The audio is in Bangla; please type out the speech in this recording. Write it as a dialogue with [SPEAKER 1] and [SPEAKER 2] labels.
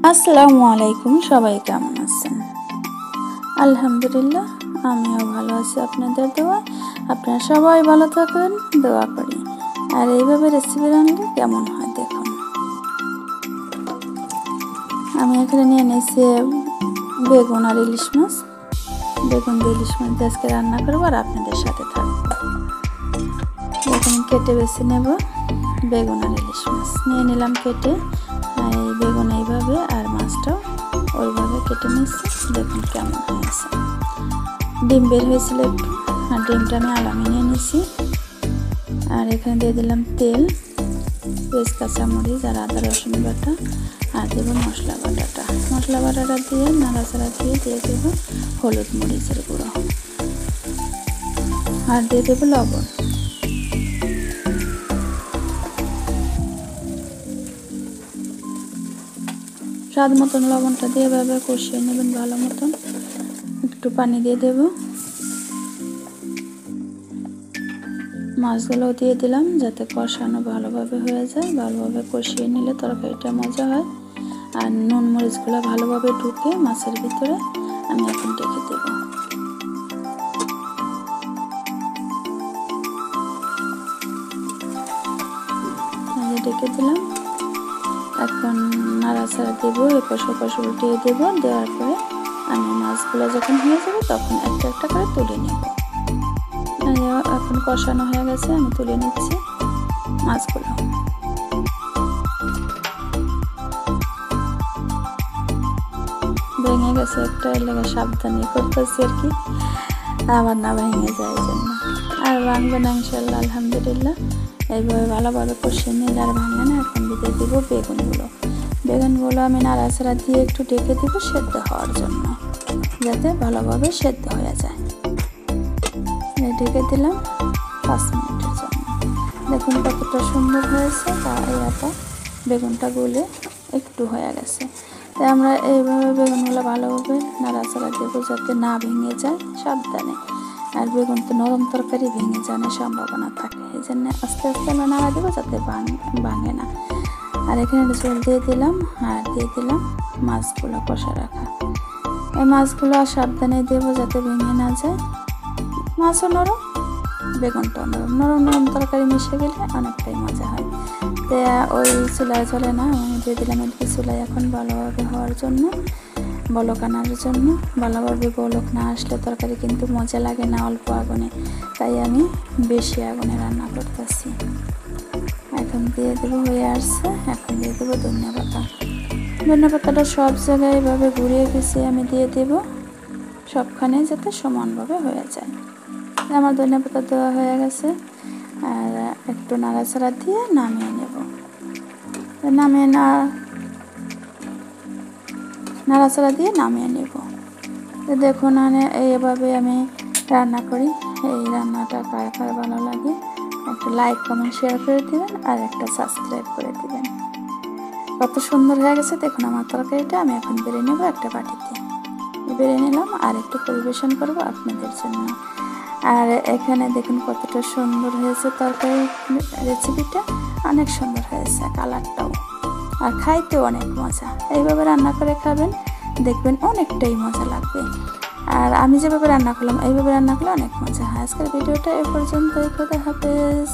[SPEAKER 1] আসসালামু আলাইকুম, সবাই কেমন আছেন? আলহামদুলিল্লাহ, আমিও ভালো আছি আপনাদের দোয়ায়। আপনারা সবাই ভালো থাকেন, দোয়া করি। আর এইভাবে রেসিপি রান্না কেমন হয় দেখুন। আমি এখানে নিয়ে নিয়েছি বেগুন আর ইলিশ মাছ। বেগুন দিয়ে ইলিশ মাছ দিয়ে আজকে রান্না করবো আর আপনাদের সাথে থাকবো। এখন কেটে বেছে নেব বেগুন আর ইলিশ মাছ। নিয়ে নিলাম কেটে, আর এই বেগুন এইভাবে আর মাছটাও ওইভাবে কেটে নিচ্ছি। দেখুন কেমন হয়েছে। ডিম বের হয়েছিল একটু, আর ডিমটা আমি আলামে নিয়ে নিয়েছি। আর এখানে দিয়ে দিলাম তেল, পেঁয়াজ, কাঁচামরিচ আর আদা রসুন বাটা, আর দেবো মশলা বাটাটা দিয়ে নাড়াচাড়া দিয়ে দেবো হলুদ মরিচের গুঁড়ো, আর দিয়ে দেবো লবণ। স্বাদ মতন লবণটা দিয়ে এভাবে কষিয়ে নেবেন ভালো মতন। একটু পানি দিয়ে দেব, মাছগুলো দিয়ে দিলাম যাতে কষানো ভালোভাবে হয়ে যায়। ভালোভাবে কষিয়ে নিলে তরকারিটা মজা হয়, আর নুন মরিচগুলো ভালোভাবে ঢুকে মাছের ভিতরে। আমি এখন ঢেকে দেব। ঢেকে দিলাম, এখন নাড়াচাড়া দেবো, এপাশ ওপাশ উল্টিয়ে দেবো। দেওয়ার পরে আমি মাছগুলো যখন হয়ে যাবে তখন একটা একটা করে তুলে নেব। এখন কষানো হয়ে গেছে, আমি তুলে নিচ্ছি মাছগুলো। ভেঙে গেছে একটা, এর লেগে সাবধানে করতেছি আর কি, আবার না ভেঙে যায় জন্য। আর ভাঙবে না ইনশাল্লাহ, আলহামদুলিল্লাহ। এইভাবে ভালোভাবে কষিয়ে নিলে আর ভাঙে না। এখন দিয়ে দেবো বেগুনগুলো আমি নাড়াচাড়া দিয়ে একটু ঢেকে দেবো সেদ্ধ হওয়ার জন্য, যাতে ভালোভাবে সেদ্ধ হয়ে যায়। ঢেকে দিলাম 5 মিনিটের জন্য। দেখুন কতটা সুন্দর হয়েছে, এটা বেগুনটা গলে একটু হয়ে গেছে। তাই আমরা এইভাবে বেগুনগুলো ভালোভাবে নাড়াচাড়া দেবো যাতে না ভেঙে যায়, সাবধানে। আর বেগুন তো নরম তরকারি, ভেঙে যাওয়ার সম্ভাবনা থাকে, এই জন্য আস্তে আস্তে আমরা নাড়া দেবো যাতে ভাঙে না। আর এখানে জল দিয়ে দিলাম, আর দিয়ে দিলাম মাছগুলো কষা রাখা। এই মাছগুলো সাবধানে দেবো যাতে ভেঙে না যায়। মাছও নরম, বেগুনটাও নরম তরকারি মিশে গেলে অনেকটাই মজা হয়। তো ওই চুলায় চলে না, আমি দিয়ে দিলাম এদিকে চুলায় এখন ভালোভাবে হওয়ার জন্য, বলক আনার জন্য। ভালোভাবে বলক না আসলে তরকারি কিন্তু মজা লাগে না অল্প আগুনে, তাই আমি বেশি আগুনে রান্না করতেছি। এখন দিয়ে দেবো, হয়ে আসছে। এখন দিয়ে দেবো ধনিয়া পাতাটা সব জায়গায় এভাবে ঘুরিয়ে গেছে আমি দিয়ে দেব সবখানে, যাতে সমানভাবে হয়ে যায়। আমার ধনিয়া পাতা দেওয়া হয়ে গেছে, আর একটু নাড়াচাড়া দিয়ে নামিয়ে নেব। নাড়াচাড়া দিয়ে নামিয়ে নেব। দেখুন এইভাবে আমি রান্না করি। এই রান্নাটা কার কার ভালো লাগে একটা লাইক, কমেন্ট, শেয়ার করে দিবেন, আর একটা সাবস্ক্রাইব করে দিবেন। কত সুন্দর হয়ে গেছে দেখুন আমার তরকারিটা। আমি এখন বেড়ে নেব একটা বাটিতে, বেড়ে নিলাম আর একটু পরিবেশন করব আপনাদের জন্য। আর এখানে দেখুন কতটা সুন্দর হয়েছে তরকারি, রেসিপিটা অনেক সুন্দর হয়েছে, কালারটাও, আর খাইতেও অনেক মজা। এইভাবে রান্না করে খাবেন, দেখবেন অনেকটাই মজা লাগবে। আর আমি যেভাবে রান্না করলাম এইভাবে রান্না করলে অনেক মজা হয়। আজকের ভিডিওটা এ পর্যন্তই, খোদা হাফেজ।